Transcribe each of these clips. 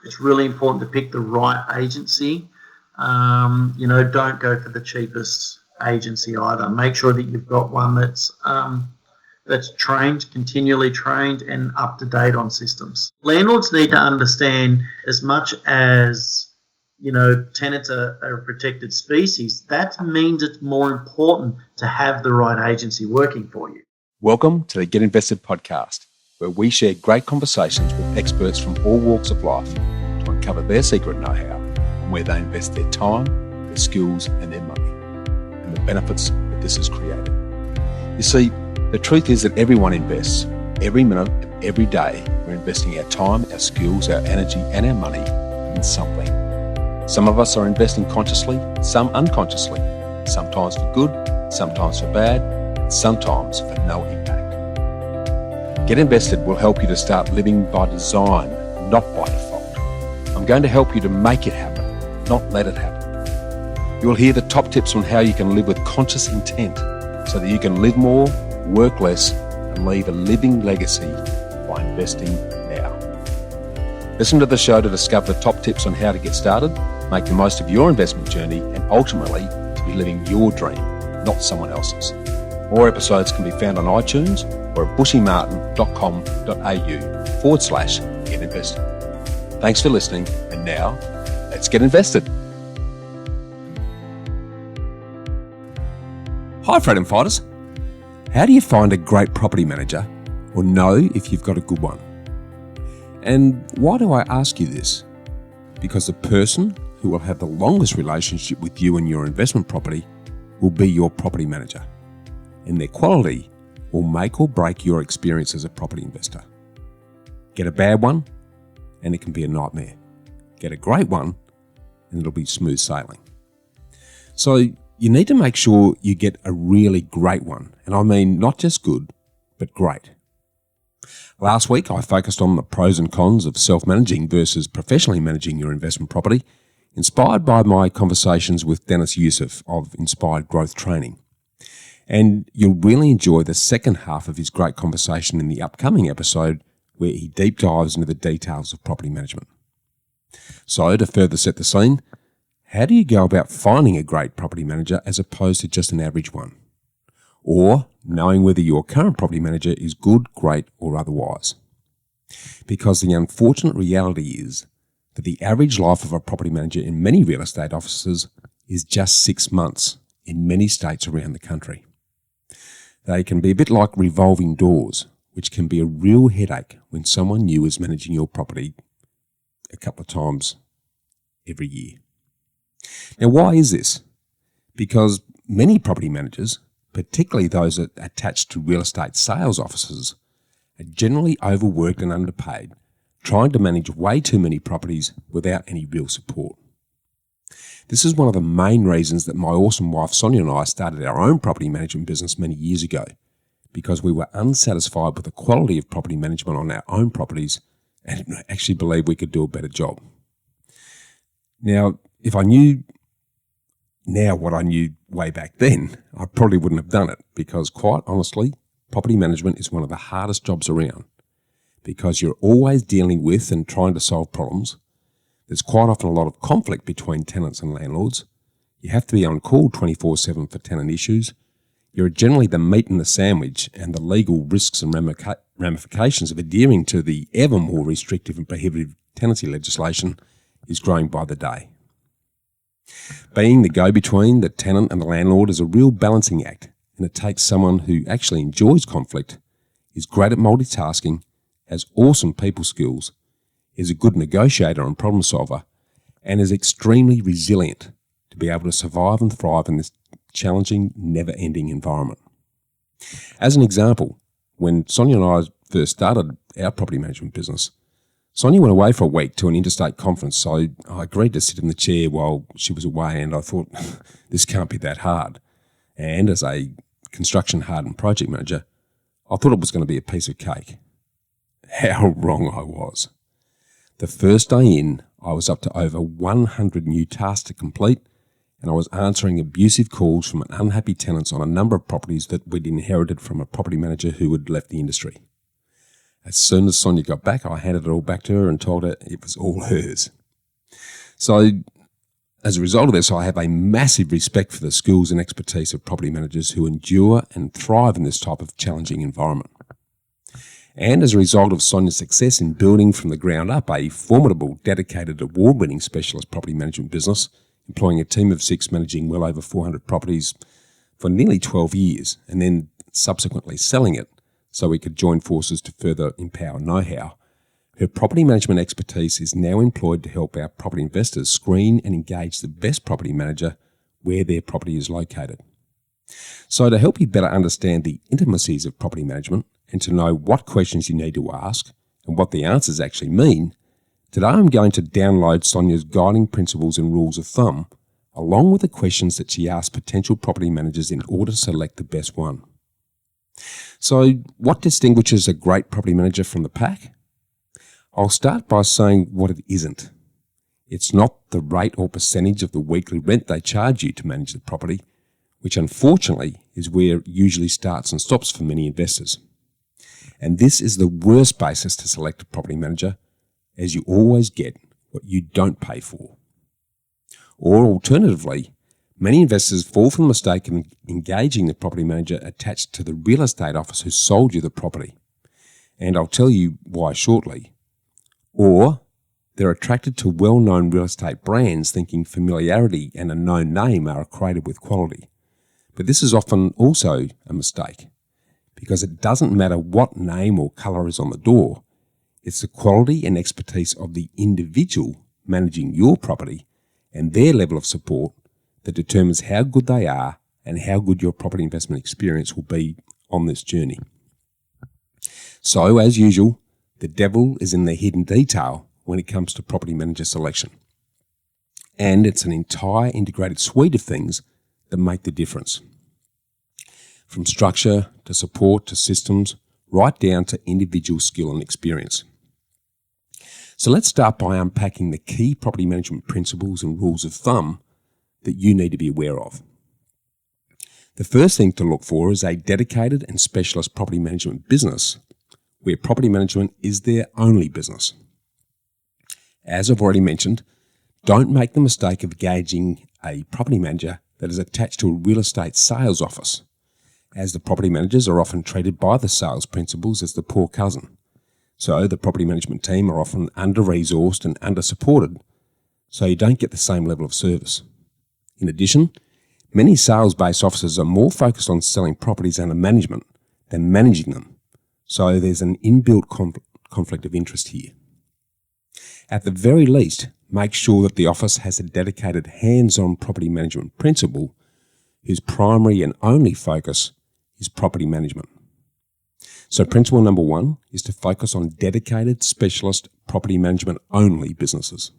It's really important to pick the right agency. Don't go for the cheapest agency either. Make sure that you've got one that's trained, continually trained and up to date on systems. Landlords need to understand, as much as tenants are a protected species, that means it's more important to have the right agency working for you. Welcome to the Get Invested podcast, where we share great conversations with experts from all walks of life to uncover their secret know-how and where they invest their time, their skills and their money, and the benefits that this has created. You see, the truth is that everyone invests. Every minute of every day, we're investing our time, our skills, our energy and our money in something. Some of us are investing consciously, some unconsciously, sometimes for good, sometimes for bad, and sometimes for no impact. Get Invested will help you to start living by design, not by default. I'm going to help you to make it happen, not let it happen. You'll hear the top tips on how you can live with conscious intent so that you can live more, work less, and leave a living legacy by investing now. Listen to the show to discover the top tips on how to get started, make the most of your investment journey, and ultimately to be living your dream, not someone else's. More episodes can be found on iTunes or at bushymartin.com.au/get invested. Thanks for listening, and now let's get invested. Hi, freedom fighters. How do you find a great property manager or know if you've got a good one? And why do I ask you this? Because the person who will have the longest relationship with you and your investment property will be your property manager, and their quality will make or break your experience as a property investor. Get a bad one, and it can be a nightmare. Get a great one, and it'll be smooth sailing. So you need to make sure you get a really great one, and I mean not just good, but great. Last week, I focused on the pros and cons of self-managing versus professionally managing your investment property, inspired by my conversations with Deniz Yusuf of Inspired Growth Training. And you'll really enjoy the second half of his great conversation in the upcoming episode, where he deep dives into the details of property management. So, to further set the scene, how do you go about finding a great property manager as opposed to just an average one? Or knowing whether your current property manager is good, great, or otherwise? Because the unfortunate reality is that the average life of a property manager in many real estate offices is just 6 months in many states around the country. They can be a bit like revolving doors, which can be a real headache when someone new is managing your property a couple of times every year. Now, why is this? Because many property managers, particularly those attached to real estate sales offices, are generally overworked and underpaid, trying to manage way too many properties without any real support. This is one of the main reasons that my awesome wife Sonia and I started our own property management business many years ago, because we were unsatisfied with the quality of property management on our own properties and actually believed we could do a better job. Now, if I knew now what I knew way back then, I probably wouldn't have done it, because quite honestly, property management is one of the hardest jobs around, because you're always dealing with and trying to solve problems. There's quite often a lot of conflict between tenants and landlords. You have to be on call 24/7 for tenant issues. You're generally the meat in the sandwich, and the legal risks and ramifications of adhering to the ever more restrictive and prohibitive tenancy legislation is growing by the day. Being the go-between, the tenant and the landlord, is a real balancing act, and it takes someone who actually enjoys conflict, is great at multitasking, has awesome people skills, is a good negotiator and problem solver, and is extremely resilient to be able to survive and thrive in this challenging, never-ending environment. As an example, when Sonia and I first started our property management business, Sonia went away for a week to an interstate conference, so I agreed to sit in the chair while she was away, and I thought, this can't be that hard. And as a construction-hardened project manager, I thought it was going to be a piece of cake. How wrong I was. The first day in, I was up to over 100 new tasks to complete, and I was answering abusive calls from unhappy tenants on a number of properties that we'd inherited from a property manager who had left the industry. As soon as Sonia got back, I handed it all back to her and told her it was all hers. So as a result of this, I have a massive respect for the skills and expertise of property managers who endure and thrive in this type of challenging environment. And as a result of Sonia's success in building from the ground up a formidable, dedicated, award-winning specialist property management business, employing a team of 6 managing well over 400 properties for nearly 12 years, and then subsequently selling it so we could join forces to further empower know-how, her property management expertise is now employed to help our property investors screen and engage the best property manager where their property is located. So to help you better understand the intricacies of property management and to know what questions you need to ask and what the answers actually mean, today I'm going to download Sonia's guiding principles and rules of thumb, along with the questions that she asks potential property managers in order to select the best one. So what distinguishes a great property manager from the pack? I'll start by saying what it isn't. It's not the rate or percentage of the weekly rent they charge you to manage the property, which unfortunately is where it usually starts and stops for many investors. And this is the worst basis to select a property manager, as you always get what you don't pay for. Or alternatively, many investors fall for the mistake of engaging the property manager attached to the real estate officer who sold you the property. And I'll tell you why shortly. Or they're attracted to well-known real estate brands thinking familiarity and a known name are equated with quality. But this is often also a mistake, because it doesn't matter what name or colour is on the door. It's the quality and expertise of the individual managing your property and their level of support that determines how good they are and how good your property investment experience will be on this journey. So, as usual, the devil is in the hidden detail when it comes to property manager selection. And it's an entire integrated suite of things that make the difference. From structure to support to systems, right down to individual skill and experience. So let's start by unpacking the key property management principles and rules of thumb that you need to be aware of. The first thing to look for is a dedicated and specialist property management business where property management is their only business. As I've already mentioned, don't make the mistake of engaging a property manager that is attached to a real estate sales office, as the property managers are often treated by the sales principals as the poor cousin. So the property management team are often under-resourced and under-supported, so you don't get the same level of service. In addition, many sales-based offices are more focused on selling properties under management than managing them. So there's an inbuilt conflict of interest here. At the very least, make sure that the office has a dedicated hands-on property management principal whose primary and only focus is property management. So principle number 1 is to focus on dedicated specialist property management only businesses.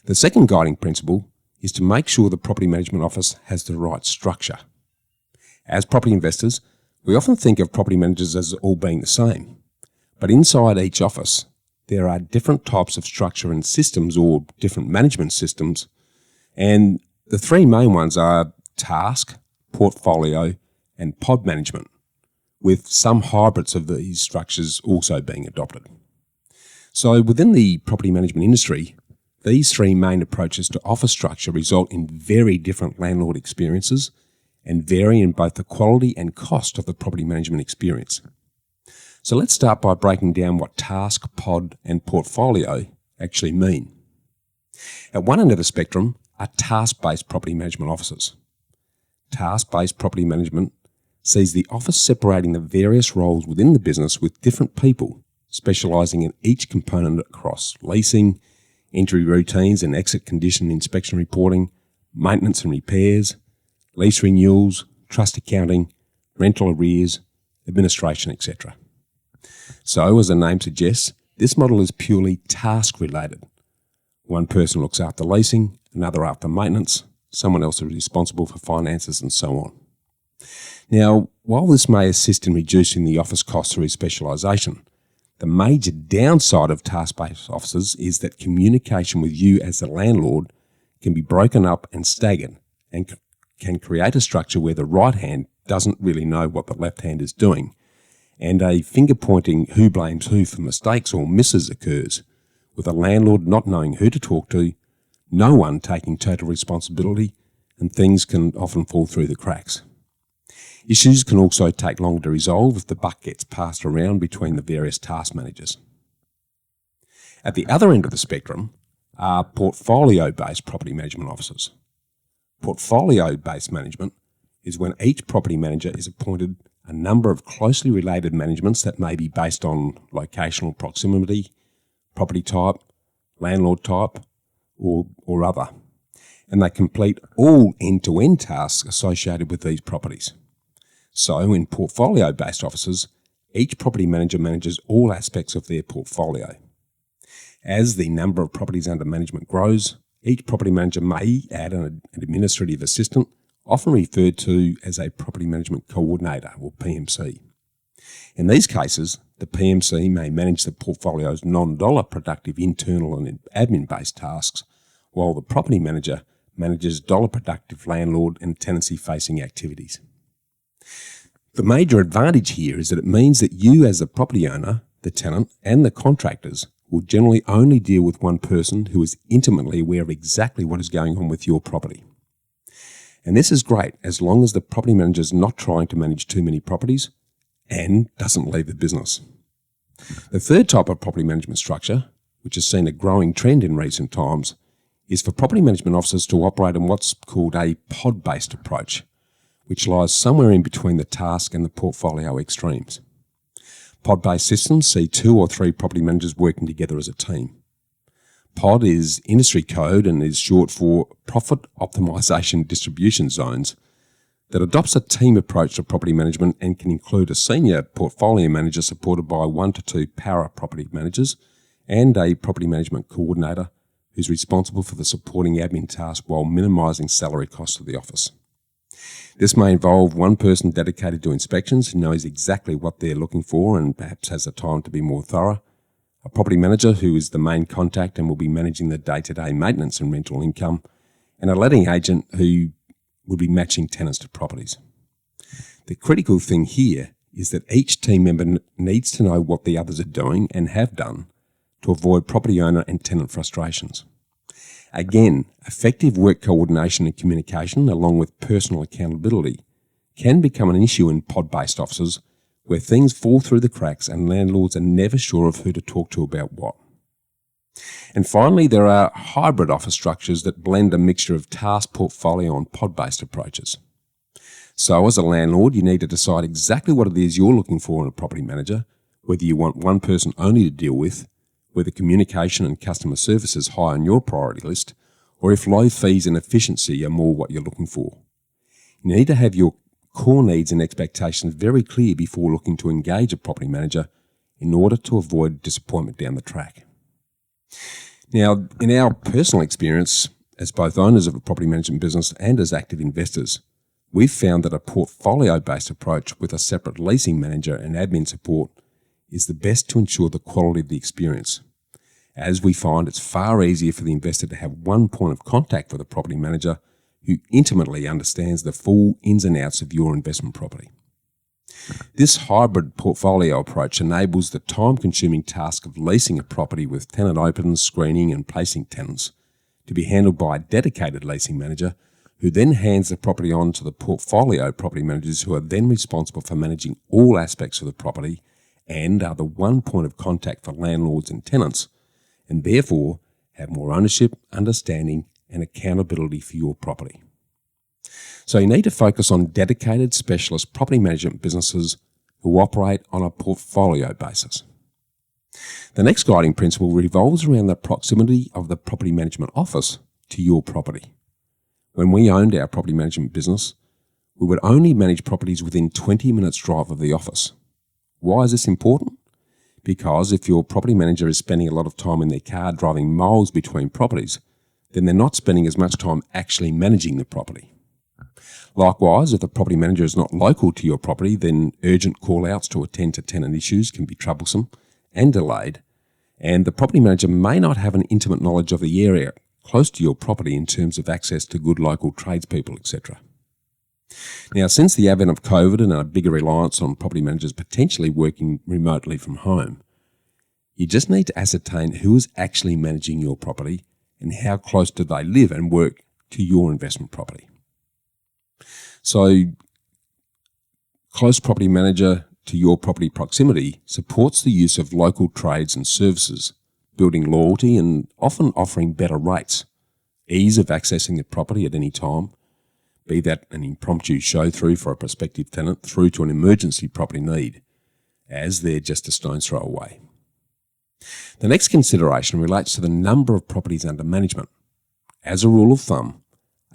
The second guiding principle is to make sure the property management office has the right structure. As property investors, we often think of property managers as all being the same, but inside each office, there are different types of structure and systems or different management systems, and the 3 main ones are task, portfolio, and pod management, with some hybrids of these structures also being adopted. So within the property management industry, these 3 main approaches to office structure result in very different landlord experiences and vary in both the quality and cost of the property management experience. So let's start by breaking down what task, pod, and portfolio actually mean. At one end of the spectrum are task-based property management offices. Task-based property management sees the office separating the various roles within the business with different people specialising in each component across leasing, entry routines and exit condition inspection reporting, maintenance and repairs, lease renewals, trust accounting, rental arrears, administration, etc. So, as the name suggests, this model is purely task-related. One person looks after leasing, another after maintenance, someone else is responsible for finances, and so on. Now, while this may assist in reducing the office costs through specialisation, the major downside of task-based offices is that communication with you as the landlord can be broken up and staggered and can create a structure where the right hand doesn't really know what the left hand is doing, and a finger-pointing who blames who for mistakes or misses occurs, with a landlord not knowing who to talk to, no one taking total responsibility, and things can often fall through the cracks. Issues can also take longer to resolve if the buck gets passed around between the various task managers. At the other end of the spectrum are portfolio-based property management officers. Portfolio-based management is when each property manager is appointed a number of closely related managements that may be based on locational proximity, property type, landlord type, or other, and they complete all end-to-end tasks associated with these properties. So in portfolio-based offices, each property manager manages all aspects of their portfolio. As the number of properties under management grows, each property manager may add an administrative assistant, often referred to as a property management coordinator or PMC. In these cases, the PMC may manage the portfolio's non-dollar productive internal and admin-based tasks, while the property manager manages dollar productive landlord and tenancy-facing activities. The major advantage here is that it means that you as the property owner, the tenant and the contractors will generally only deal with one person who is intimately aware of exactly what is going on with your property. And this is great as long as the property manager is not trying to manage too many properties and doesn't leave the business. The third type of property management structure, which has seen a growing trend in recent times, is for property management officers to operate on what's called a pod-based approach, which lies somewhere in between the task and the portfolio extremes. Pod-based systems see 2 or 3 property managers working together as a team. POD is industry code and is short for Profit Optimisation Distribution Zones, that adopts a team approach to property management and can include a senior portfolio manager supported by 1 to 2 para property managers and a property management coordinator who's responsible for the supporting admin task while minimising salary costs of the office. This may involve one person dedicated to inspections who knows exactly what they're looking for and perhaps has the time to be more thorough, a property manager who is the main contact and will be managing the day-to-day maintenance and rental income, and a letting agent who will be matching tenants to properties. The critical thing here is that each team member needs to know what the others are doing and have done to avoid property owner and tenant frustrations. Again, effective work coordination and communication, along with personal accountability, can become an issue in pod-based offices where things fall through the cracks and landlords are never sure of who to talk to about what. And finally, there are hybrid office structures that blend a mixture of task, portfolio and pod-based approaches. So as a landlord, you need to decide exactly what it is you're looking for in a property manager, whether you want one person only to deal with, whether communication and customer service is high on your priority list, or if low fees and efficiency are more what you're looking for. You need to have your core needs and expectations very clear before looking to engage a property manager in order to avoid disappointment down the track. Now, in our personal experience, as both owners of a property management business and as active investors, we've found that a portfolio-based approach with a separate leasing manager and admin support is the best to ensure the quality of the experience, as we find it's far easier for the investor to have one point of contact with a property manager who intimately understands the full ins and outs of your investment property. This hybrid portfolio approach enables the time-consuming task of leasing a property with tenant opens, screening and placing tenants to be handled by a dedicated leasing manager who then hands the property on to the portfolio property managers who are then responsible for managing all aspects of the property and are the one point of contact for landlords and tenants, and therefore have more ownership, understanding and accountability for your property. So you need to focus on dedicated specialist property management businesses who operate on a portfolio basis. The next guiding principle revolves around the proximity of the property management office to your property. When we owned our property management business, we would only manage properties within 20 minutes drive of the office. Why is this important? Because if your property manager is spending a lot of time in their car driving miles between properties, then they're not spending as much time actually managing the property. Likewise, if the property manager is not local to your property, then urgent call-outs to attend to tenant issues can be troublesome and delayed, and the property manager may not have an intimate knowledge of the area close to your property in terms of access to good local tradespeople, etc. Now, since the advent of COVID and a bigger reliance on property managers potentially working remotely from home, you just need to ascertain who is actually managing your property and how close do they live and work to your investment property. So, close property manager to your property proximity supports the use of local trades and services, building loyalty and often offering better rates, ease of accessing the property at any time, be that an impromptu show-through for a prospective tenant through to an emergency property need, as they're just a stone's throw away. The next consideration relates to the number of properties under management. As a rule of thumb,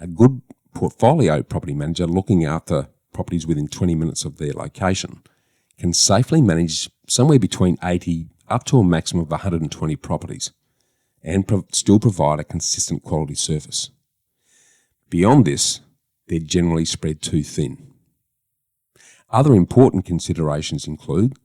a good portfolio property manager looking after properties within 20 minutes of their location can safely manage somewhere between 80 up to a maximum of 120 properties and still provide a consistent quality service. Beyond this, they're generally spread too thin. Other important considerations include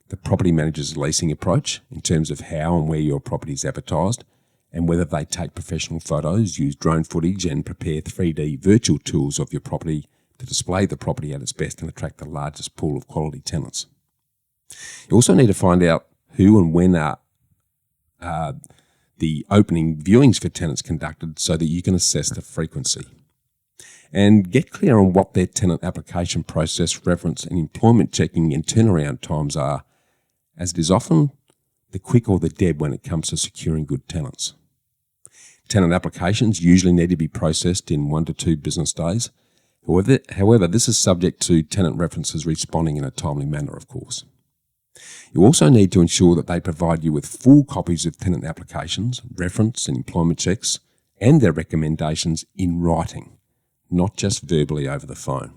the property manager's leasing approach in terms of how and where your property is advertised and whether they take professional photos, use drone footage and prepare 3D virtual tours of your property to display the property at its best and attract the largest pool of quality tenants. You also need to find out who and when are the opening viewings for tenants conducted so that you can assess the frequency. And get clear on what their tenant application process, reference and employment checking and turnaround times are, as it is often the quick or the dead when it comes to securing good tenants. Tenant applications usually need to be processed in 1 to 2 business days. However, this is subject to tenant references responding in a timely manner, of course. You also need to ensure that they provide you with full copies of tenant applications, reference and employment checks, and their recommendations in writing, not just verbally over the phone.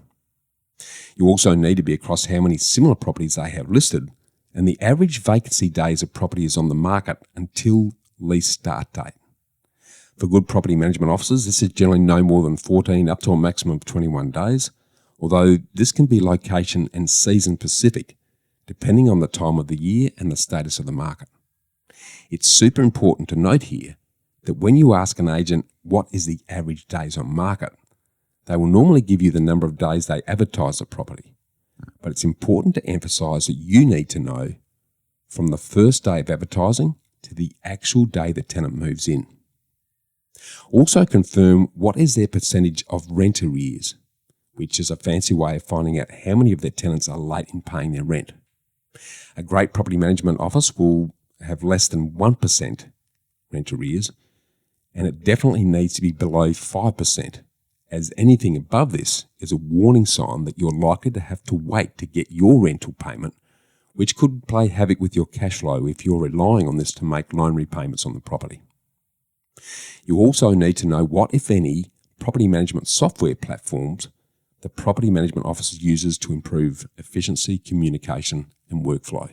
You also need to be across how many similar properties they have listed and the average vacancy days a property is on the market until lease start date. For good property management officers, this is generally no more than 14 up to a maximum of 21 days, although this can be location and season specific, depending on the time of the year and the status of the market. It's super important to note here that when you ask an agent what is the average days on market, they will normally give you the number of days they advertise the property. But it's important to emphasise that you need to know from the first day of advertising to the actual day the tenant moves in. Also confirm what is their percentage of rent arrears, which is a fancy way of finding out how many of their tenants are late in paying their rent. A great property management office will have less than 1% rent arrears, and it definitely needs to be below 5%. As anything above this is a warning sign that you're likely to have to wait to get your rental payment, which could play havoc with your cash flow if you're relying on this to make loan repayments on the property. You also need to know what, if any, property management software platforms the property management office uses to improve efficiency, communication and workflow.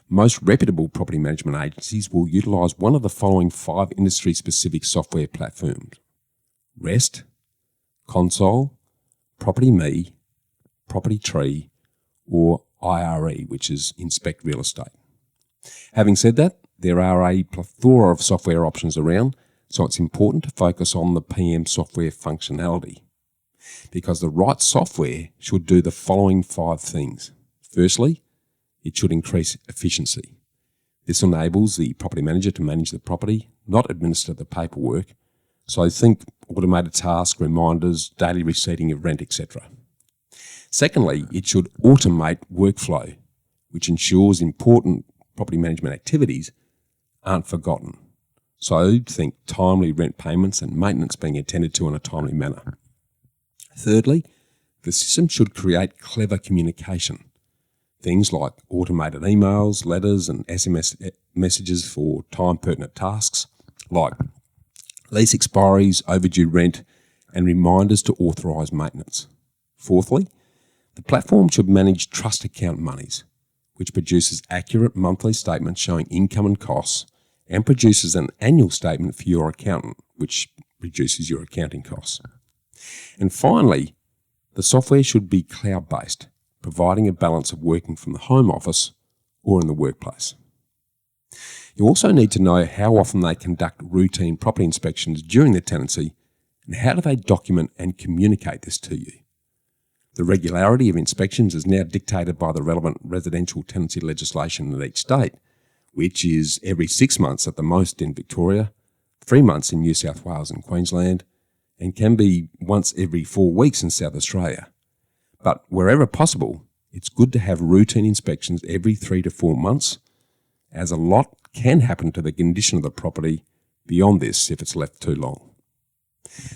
Most reputable property management agencies will utilise one of the following 5 industry-specific software platforms: REST, Console, Property Me, Property Tree, or IRE, which is Inspect Real Estate. Having said that, there are a plethora of software options around, so it's important to focus on the PM software functionality, because the right software should do the following 5 things. Firstly, it should increase efficiency. This enables the property manager to manage the property, not administer the paperwork. So think automated tasks, reminders, daily receipting of rent, etc. Secondly, it should automate workflow, which ensures important property management activities aren't forgotten. So think timely rent payments and maintenance being attended to in a timely manner. Thirdly, the system should create clever communication. Things like automated emails, letters and SMS messages for time-pertinent tasks like lease expiries, overdue rent, and reminders to authorise maintenance. Fourthly, the platform should manage trust account monies, which produces accurate monthly statements showing income and costs, and produces an annual statement for your accountant, which reduces your accounting costs. And finally, the software should be cloud-based, providing a balance of working from the home office or in the workplace. You also need to know how often they conduct routine property inspections during the tenancy and how do they document and communicate this to you. The regularity of inspections is now dictated by the relevant residential tenancy legislation in each state, which is every 6 months at the most in Victoria, 3 months in New South Wales and Queensland, and can be once every 4 weeks in South Australia. But wherever possible, it's good to have routine inspections every 3 to 4 months, as a lot can happen to the condition of the property beyond this if it's left too long.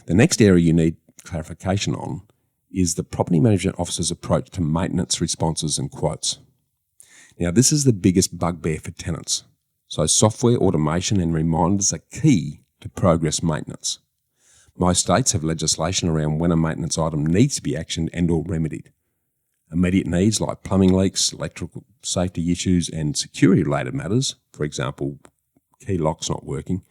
The next area you need clarification on is the property management officer's approach to maintenance responses and quotes. Now, this is the biggest bugbear for tenants, so software automation and reminders are key to progress maintenance. Most states have legislation around when a maintenance item needs to be actioned and or remedied. Immediate needs like plumbing leaks, electrical safety issues and security-related matters, for example, key locks not working,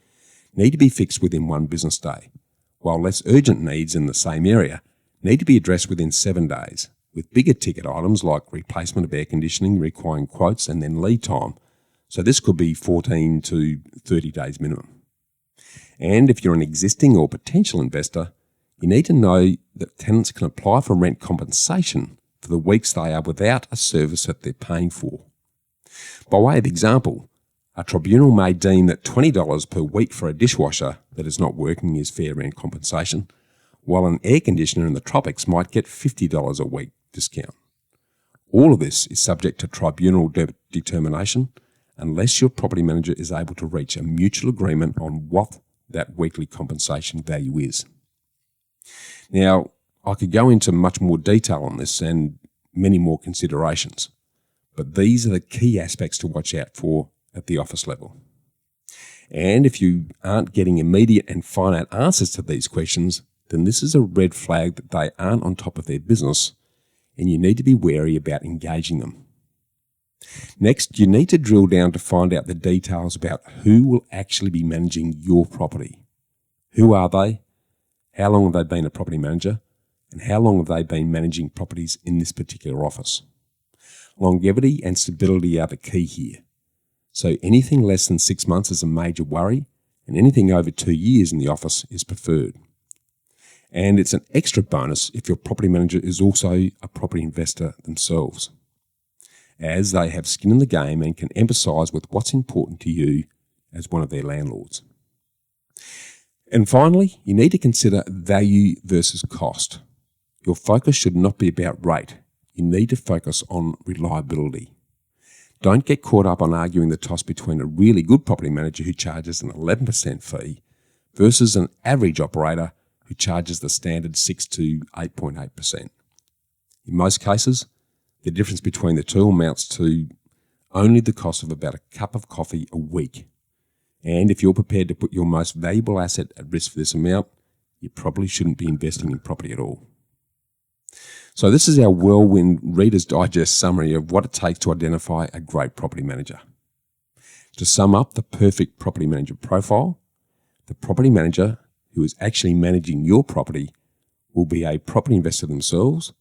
need to be fixed within 1 business day, while less urgent needs in the same area need to be addressed within 7 days, with bigger ticket items like replacement of air conditioning requiring quotes and then lead time. So this could be 14 to 30 days minimum. And if you're an existing or potential investor, you need to know that tenants can apply for rent compensation for the weeks they are without a service that they're paying for. By way of example, a tribunal may deem that $20 per week for a dishwasher that is not working is fair rent compensation, while an air conditioner in the tropics might get $50 a week discount. All of this is subject to tribunal determination unless your property manager is able to reach a mutual agreement on what that weekly compensation value is. Now, I could go into much more detail on this and many more considerations, but these are the key aspects to watch out for at the office level. And if you aren't getting immediate and finite answers to these questions, then this is a red flag that they aren't on top of their business and you need to be wary about engaging them. Next, you need to drill down to find out the details about who will actually be managing your property. Who are they? How long have they been a property manager? And how long have they been managing properties in this particular office? Longevity and stability are the key here. So anything less than 6 months is a major worry, and anything over 2 years in the office is preferred. And it's an extra bonus if your property manager is also a property investor themselves, as they have skin in the game and can empathise with what's important to you as one of their landlords. And finally, you need to consider value versus cost. Your focus should not be about rate. You need to focus on reliability. Don't get caught up on arguing the toss between a really good property manager who charges an 11% fee versus an average operator who charges the standard 6 to 8.8%. In most cases, the difference between the two amounts to only the cost of about a cup of coffee a week. And if you're prepared to put your most valuable asset at risk for this amount, you probably shouldn't be investing in property at all. So this is our whirlwind Reader's Digest summary of what it takes to identify a great property manager. To sum up the perfect property manager profile, the property manager who is actually managing your property will be a property investor themselves,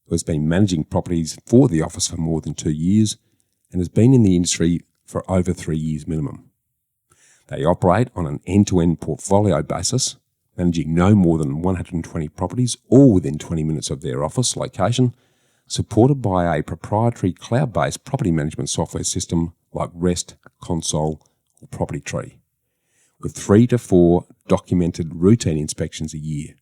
who has been managing properties for the office for more than 2 years and has been in the industry for over 3 years minimum. They operate on an end-to-end portfolio basis, managing no more than 120 properties, all within 20 minutes of their office location, supported by a proprietary cloud-based property management software system like REST, Console, or Property Tree, with 3 to 4 documented routine inspections a year.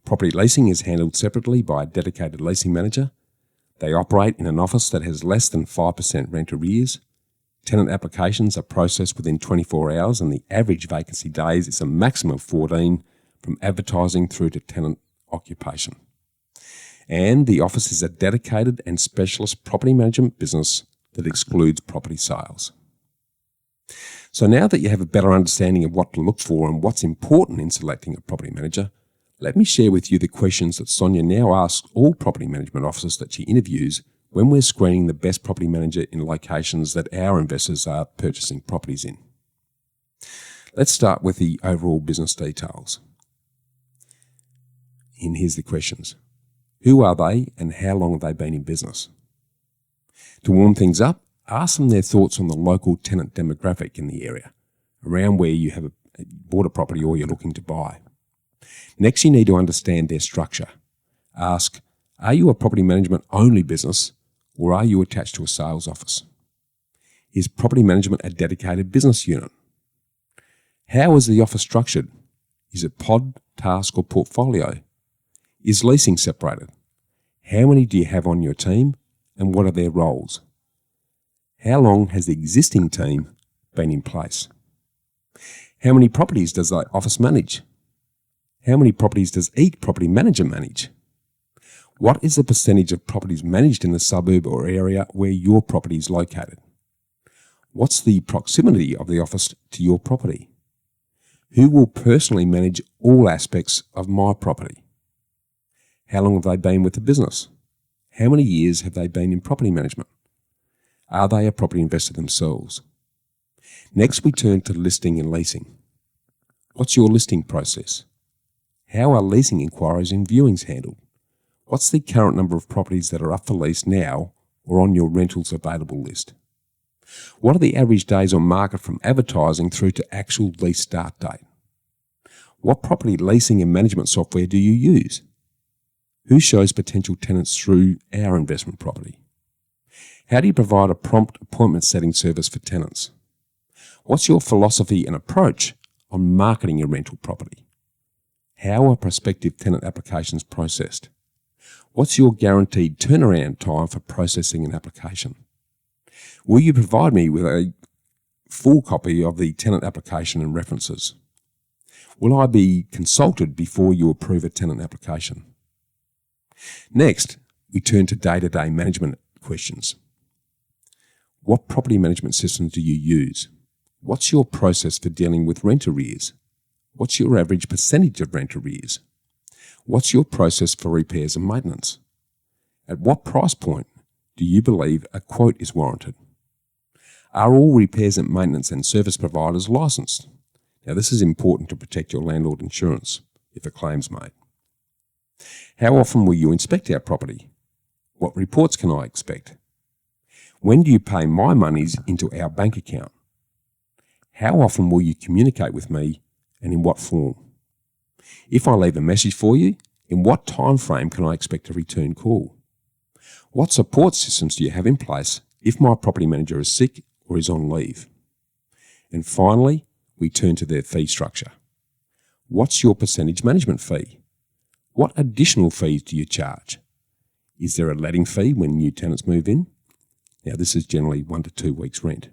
Property leasing is handled separately by a dedicated leasing manager. They operate in an office that has less than 5% rent arrears. Tenant applications are processed within 24 hours and the average vacancy days is a maximum of 14 from advertising through to tenant occupation. And the office is a dedicated and specialist property management business that excludes property sales. So now that you have a better understanding of what to look for and what's important in selecting a property manager, let me share with you the questions that Sonia now asks all property management officers that she interviews when we're screening the best property manager in locations that our investors are purchasing properties in. Let's start with the overall business details. And here's the questions. Who are they and how long have they been in business? To warm things up, ask them their thoughts on the local tenant demographic in the area, around where you have bought a property or you're looking to buy. Next, you need to understand their structure. Ask, Are you a property management only business, or are you attached to a sales office? Is property management a dedicated business unit? How is the office structured? Is it pod, task, or portfolio? Is leasing separated? How many do you have on your team, and what are their roles? How long has the existing team been in place? How many properties does the office manage? How many properties does each property manager manage? What is the percentage of properties managed in the suburb or area where your property is located? What's the proximity of the office to your property? Who will personally manage all aspects of my property? How long have they been with the business? How many years have they been in property management? Are they a property investor themselves? Next, we turn to listing and leasing. What's your listing process? How are leasing inquiries and viewings handled? What's the current number of properties that are up for lease now or on your rentals available list? What are the average days on market from advertising through to actual lease start date? What property leasing and management software do you use? Who shows potential tenants through our investment property? How do you provide a prompt appointment setting service for tenants? What's your philosophy and approach on marketing your rental property? How are prospective tenant applications processed? What's your guaranteed turnaround time for processing an application? Will you provide me with a full copy of the tenant application and references? Will I be consulted before you approve a tenant application? Next, we turn to day-to-day management questions. What property management systems do you use? What's your process for dealing with rent arrears? What's your average percentage of rent arrears? What's your process for repairs and maintenance? At what price point do you believe a quote is warranted? Are all repairs and maintenance and service providers licensed? Now, this is important to protect your landlord insurance if a claim's made. How often will you inspect our property? What reports can I expect? When do you pay my monies into our bank account? How often will you communicate with me and in what form? If I leave a message for you, in what time frame can I expect a return call? What support systems do you have in place if my property manager is sick or is on leave? And finally, we turn to their fee structure. What's your percentage management fee? What additional fees do you charge? Is there a letting fee when new tenants move in? Now, this is generally 1 to 2 weeks' rent.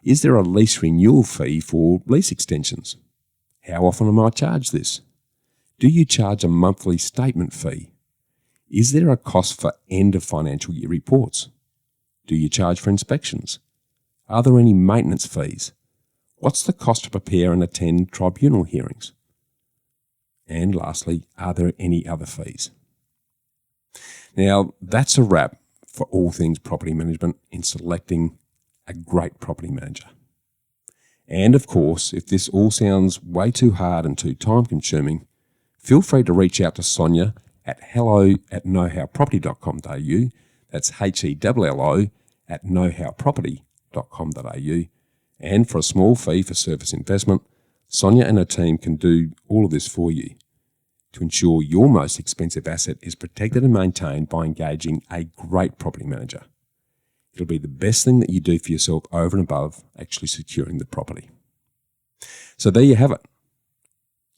Is there a lease renewal fee for lease extensions? How often am I charged this? Do you charge a monthly statement fee? Is there a cost for end of financial year reports? Do you charge for inspections? Are there any maintenance fees? What's the cost to prepare and attend tribunal hearings? And lastly, are there any other fees? Now, that's a wrap for all things property management in selecting a great property manager. And of course, if this all sounds way too hard and too time-consuming, feel free to reach out to Sonia at hello@knowhowproperty.com.au. That's HELLO@knowhowproperty.com.au. And for a small fee for service investment, Sonia and her team can do all of this for you to ensure your most expensive asset is protected and maintained by engaging a great property manager. It'll be the best thing that you do for yourself over and above actually securing the property. So there you have it,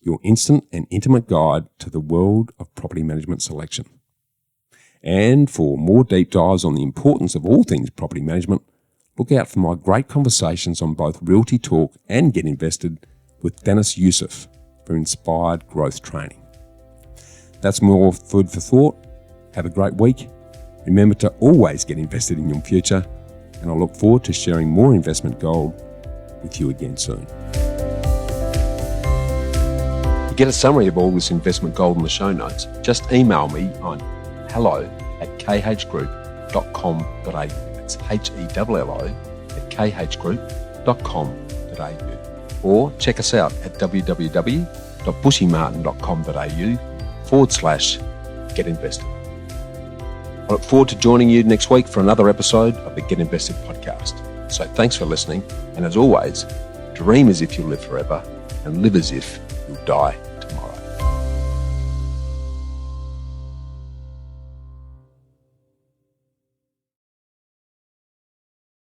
your instant and intimate guide to the world of property management selection. And for more deep dives on the importance of all things property management, look out for my great conversations on both Realty Talk and Get Invested with Deniz Yusuf for inspired growth training. That's more food for thought. Have a great week. Remember to always get invested in your future, and I look forward to sharing more investment gold with you again soon. To get a summary of all this investment gold in the show notes, just email me on hello@khgroup.com.au. That's HELLO@khgroup.com.au. Or check us out at www.bushymartin.com.au/get invested. I look forward to joining you next week for another episode of the Get Invested podcast. So thanks for listening, and as always, dream as if you'll live forever and live as if you'll die